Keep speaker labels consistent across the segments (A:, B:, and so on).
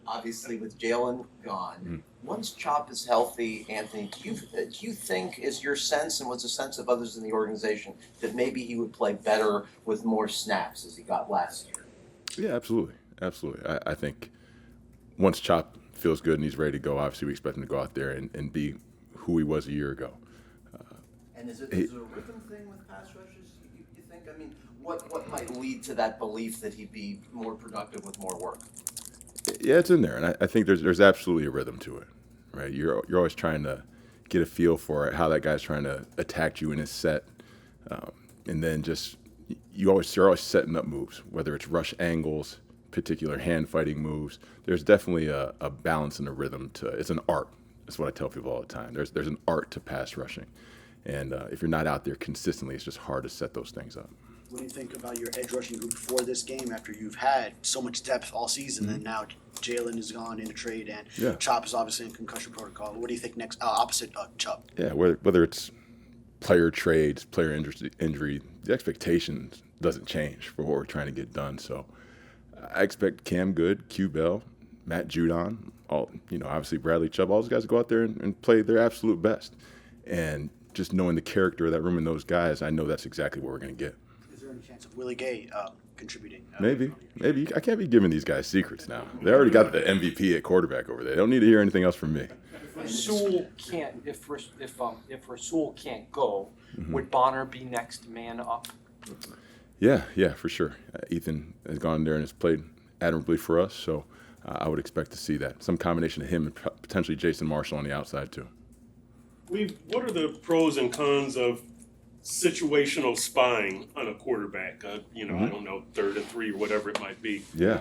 A: obviously with Jalen gone. Once Chop is healthy, Anthony, do you think, is your sense, and was the sense of others in the organization, that maybe he would play better with more snaps as he got last year?
B: Yeah, absolutely, absolutely. I think once Chop feels good and he's ready to go, obviously we expect him to go out there and be who he was a year ago.
A: And is it,
B: He,
A: is it a rhythm thing with pass rushes, you think? I mean, what might lead to that belief that he'd be more productive with more work?
B: yeah, it's in there, and I think there's absolutely a rhythm to it, right? You're always trying to get a feel for how that guy's trying to attack you in his set, um, and then just you're always setting up moves, whether it's rush angles, particular hand fighting moves. There's definitely a balance and a rhythm to it. It's an art. That's what I tell people all the time. There's an art to pass rushing, and if you're not out there consistently, it's just hard to set those things up.
C: What do you think about your edge rushing group for this game after you've had so much depth all season and now Jalen is gone in a trade and
B: Yeah.
C: Chop is obviously in concussion protocol? What do you think next, opposite Chop?
B: Yeah, whether it's player trades, player injury, the expectation doesn't change for what we're trying to get done. So I expect Cam Good, Q Bell, Matt Judon, all obviously Bradley Chubb, all those guys to go out there and play their absolute best. And just knowing the character of that room and those guys, I know that's exactly what we're going to get.
C: Is there any chance of Willie Gay contributing?
B: Maybe. I can't be giving these guys secrets now. They already got the MVP at quarterback over there. They don't need to hear anything else from me.
D: If Rasul can't go, would Bonner be next man up?
B: Yeah, for sure. Ethan has gone there and has played admirably for us, so I would expect to see that. Some combination of him and potentially Jason Marshall on the outside, too.
E: What are the pros and cons of situational spying on a quarterback? I don't know, 3rd and 3 or whatever it might be.
B: Yeah.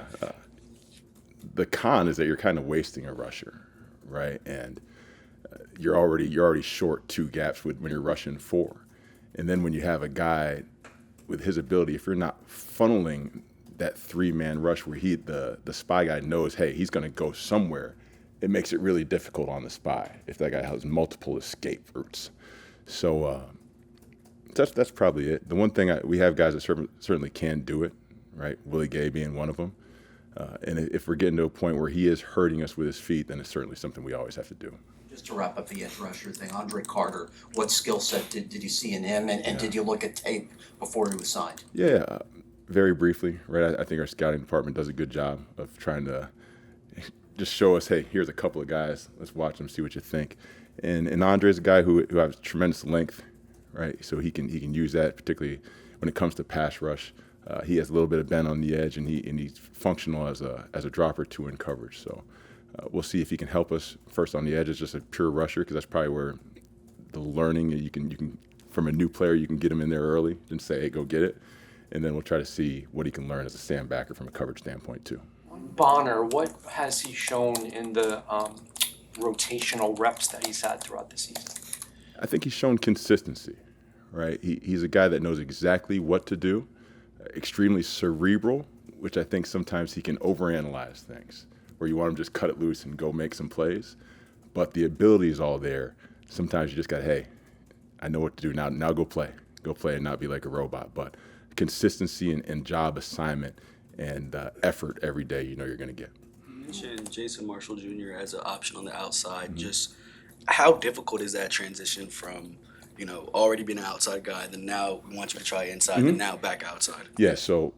B: The con is that you're kind of wasting a rusher, right? And you're already short 2 gaps when you're rushing 4. And then when you have a guy with his ability, if you're not funneling that 3-man rush where the spy guy knows, hey, he's going to go somewhere, it makes it really difficult on the spy if that guy has multiple escape routes. So that's probably it. The one thing we have guys that certainly can do it, right? Willie Gay being one of them. And if we're getting to a point where he is hurting us with his feet, then it's certainly something we always have to do.
A: Just to wrap up the edge rusher thing, Andre Carter, what skill set did you see in him, and did you look at tape before he was signed?
B: Yeah, very briefly, right? I think our scouting department does a good job of trying to just show us, hey, here's a couple of guys. Let's watch them, see what you think. And Andre's a guy who has tremendous length, right? So he can use that, particularly when it comes to pass rush. He has a little bit of bend on the edge, and he's functional as a dropper too in coverage. So we'll see if he can help us first on the edge as just a pure rusher, because that's probably where the learning you can from a new player, you can get him in there early and say, hey, go get it. And then we'll try to see what he can learn as a stand backer from a coverage standpoint too.
D: Bonner, what has he shown in the rotational reps that he's had throughout the season?
B: I think he's shown consistency, right? He's a guy that knows exactly what to do, extremely cerebral, which I think sometimes he can overanalyze things, where you want him to just cut it loose and go make some plays. But the ability is all there. Sometimes you just got, hey, I know what to do now. Now go play and not be like a robot. But consistency and job assignment and effort every day, you're going to get.
F: You mentioned Jason Marshall Jr. as an option on the outside. Just how difficult is that transition from, already being an outside guy, then now we want you to try inside, and now back outside?
B: Yeah, so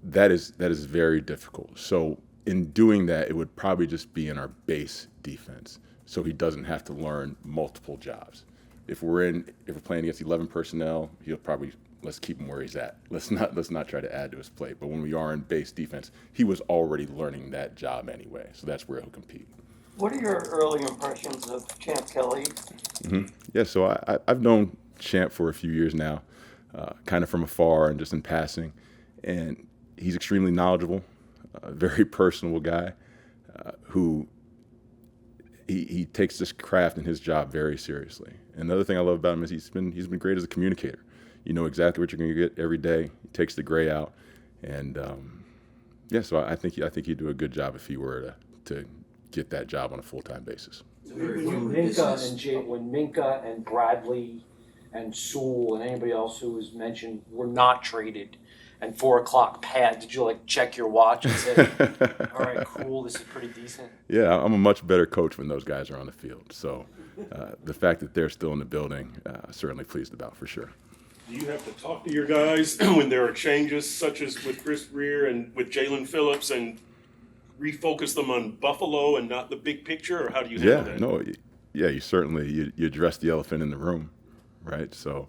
B: that is very difficult. So in doing that, it would probably just be in our base defense, so he doesn't have to learn multiple jobs. If we're playing against 11 personnel, he'll probably, let's keep him where he's at. Let's not try to add to his plate. But when we are in base defense, he was already learning that job anyway, so that's where he'll compete.
G: What are your early impressions of Champ Kelly?
B: Yeah, so I've known Champ for a few years now, kind of from afar and just in passing, and he's extremely knowledgeable, a very personable guy who he takes this craft and his job very seriously. And the other thing I love about him is he's been great as a communicator. You know exactly what you're going to get every day. He takes the gray out, and so I think he'd do a good job if he were to get that job on a full-time basis.
D: When Minka and Bradley and Sewell and anybody else who was mentioned were not traded, and 4 o'clock pad, did you like check your watch and say, all right, cool, this is pretty decent?
B: Yeah, I'm a much better coach when those guys are on the field. So the fact that they're still in the building, certainly pleased about for sure.
E: Do you have to talk to your guys when there are changes, such as with Chris Greer and with Jalen Phillips, and refocus them on Buffalo and not the big picture, or how do you handle that?
B: You certainly you address the elephant in the room, right? So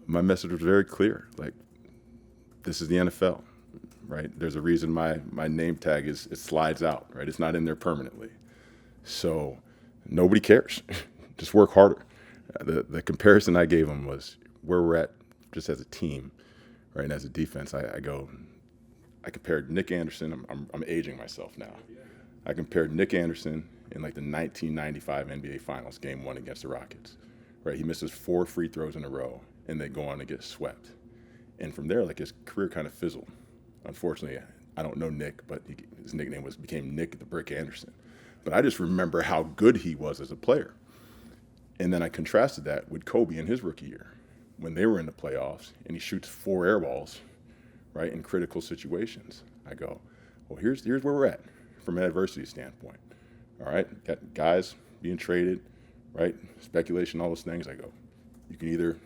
B: my message was very clear. Like, this is the NFL, right? There's a reason my name tag it slides out, right? It's not in there permanently. So nobody cares. Just work harder. The comparison I gave them was where we're at just as a team, right? And as a defense, I compared Nick Anderson. I'm aging myself now. I compared Nick Anderson in like the 1995 NBA Finals, Game 1 against the Rockets, right? He misses 4 free throws in a row, and they go on to get swept. And from there, like, his career kind of fizzled. Unfortunately, I don't know Nick, but his nickname became Nick the Brick Anderson. But I just remember how good he was as a player. And then I contrasted that with Kobe in his rookie year, when they were in the playoffs, and he shoots 4 air balls, right, in critical situations. I go, well, here's where we're at from an adversity standpoint. All right, got guys being traded, right, speculation, all those things. I go, you can either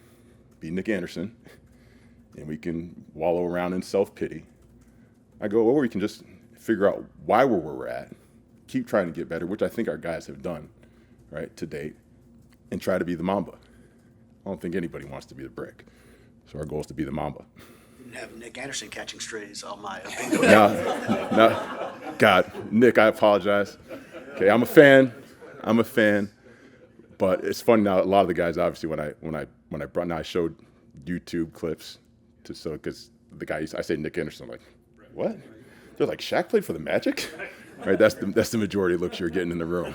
B: be Nick Anderson, and we can wallow around in self-pity. I go, or we can just figure out why we're where we're at, keep trying to get better, which I think our guys have done, right, to date, and try to be the Mamba. I don't think anybody wants to be the Brick. So our goal is to be the Mamba.
C: Didn't have Nick Anderson catching strays on my
B: No, God, Nick, I apologize. Okay, I'm a fan, but it's funny now. A lot of the guys, obviously, when I showed YouTube clips because the guy I say Nick Anderson, I'm like, what? They're like, Shaq played for the Magic, right? That's the majority of looks you're getting in the room.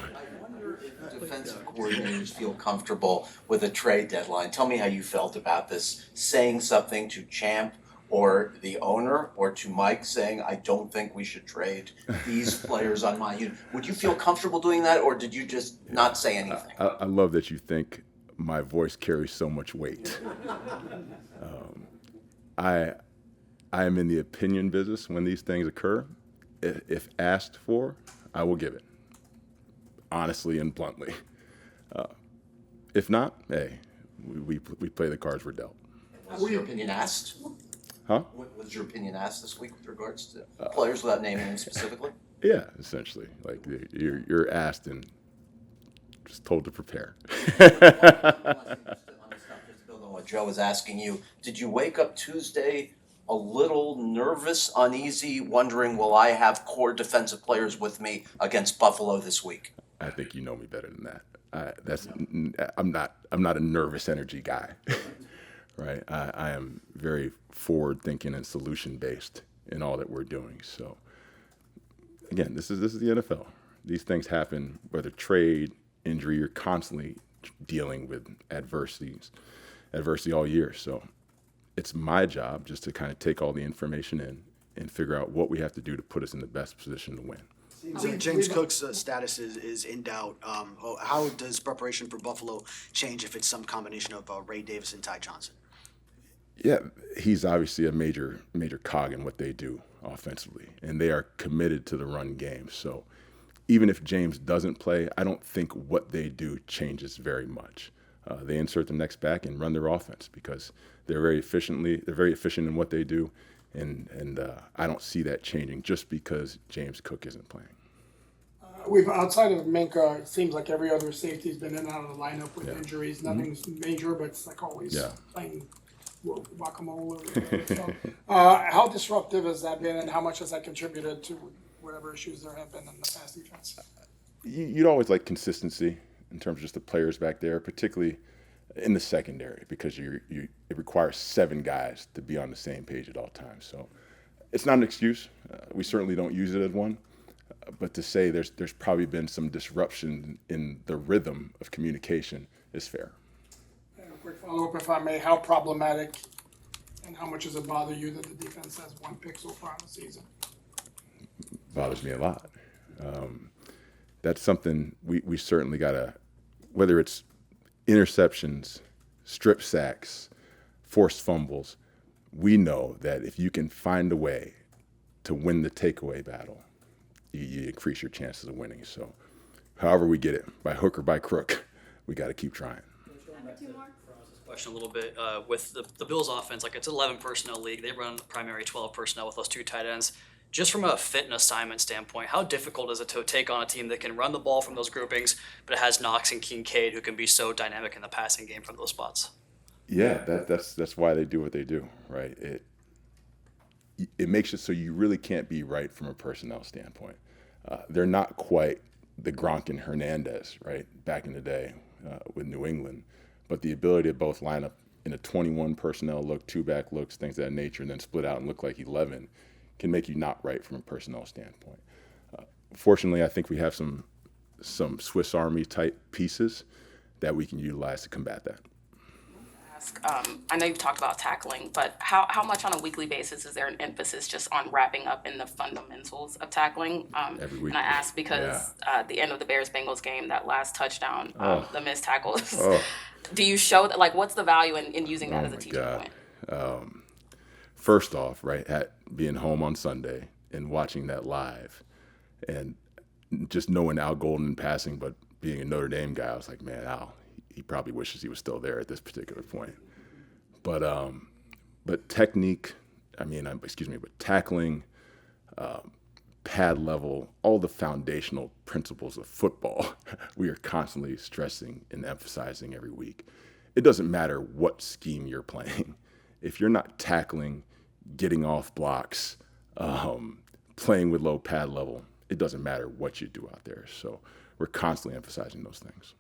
A: Defensive coordinators feel comfortable with a trade deadline. Tell me how you felt about this, saying something to Champ or the owner or to Mike saying, I don't think we should trade these players on my unit. Would you feel comfortable doing that, or did you just not say anything?
B: I love that you think my voice carries so much weight. I am in the opinion business when these things occur. If asked for, I will give it, honestly and bluntly. If not, hey, we play the cards we're dealt.
A: Was your opinion asked?
B: Huh?
A: Was your opinion asked this week with regards to players without naming them specifically?
B: Yeah, essentially. Like, you're asked and just told to prepare.
A: Just to build on what Joe was asking you, did you wake up Tuesday a little nervous, uneasy, wondering, will I have core defensive players with me against Buffalo this week?
B: I think you know me better than that. I'm not a nervous energy guy, right? I am very forward thinking and solution based in all that we're doing. So again, this is the NFL. These things happen, whether trade, injury, you're constantly dealing with adversity all year. So it's my job just to kind of take all the information in and figure out what we have to do to put us in the best position to win.
C: Seems like James Cook's status is in doubt. How does preparation for Buffalo change if it's some combination of Ray Davis and Ty Johnson?
B: Yeah, he's obviously a major cog in what they do offensively, and they are committed to the run game. So even if James doesn't play, I don't think what they do changes very much. They insert the next back and run their offense because they're very efficient in what they do, and I don't see that changing just because James Cook isn't playing.
H: We've outside of Minka, it seems like every other safety's been in and out of the lineup with injuries. Nothing's major, but it's like always playing whack-a-mole. So, how disruptive has that been, and how much has that contributed to whatever issues there have been in the past defense?
B: You'd always like consistency in terms of just the players back there, particularly in the secondary, because it requires 7 guys to be on the same page at all times. So it's not an excuse. We certainly don't use it as one. But to say there's probably been some disruption in the rhythm of communication is fair.
H: And a quick follow-up, if I may, how problematic and how much does it bother you that the defense has 1 pick so far in the season?
B: Bothers me a lot. That's something we certainly got to, whether it's interceptions, strip sacks, forced fumbles, we know that if you can find a way to win the takeaway battle, you increase your chances of winning. So however we get it, by hook or by crook, we got to keep trying.
I: Question a little bit with the Bills offense, like it's an 11 personnel league. They run primary 12 personnel with those 2 tight ends. Just from a fit and assignment standpoint, how difficult is it to take on a team that can run the ball from those groupings, but it has Knox and Kincaid who can be so dynamic in the passing game from those spots?
B: Yeah, that's why they do what they do, right? It makes it so you really can't be right from a personnel standpoint. They're not quite the Gronk and Hernandez, right, back in the day with New England, but the ability to both line up in a 21 personnel look, 2-back looks, things of that nature, and then split out and look like 11 can make you not right from a personnel standpoint. Fortunately, I think we have some Swiss Army type pieces that we can utilize to combat that.
J: I know you've talked about tackling, but how much on a weekly basis is there an emphasis just on wrapping up in the fundamentals of tackling?
B: Every week.
J: And I ask because at the end of the Bears-Bengals game, that last touchdown, the missed tackles, do you show that, like, what's the value in using that as a teaching point?
B: First off, right, at being home on Sunday and watching that live and just knowing Al Golden in passing, but being a Notre Dame guy, I was like, man, Al, he probably wishes he was still there at this particular point. But technique, but tackling, pad level, all the foundational principles of football, we are constantly stressing and emphasizing every week. It doesn't matter what scheme you're playing. If you're not tackling, getting off blocks, playing with low pad level, it doesn't matter what you do out there. So we're constantly emphasizing those things.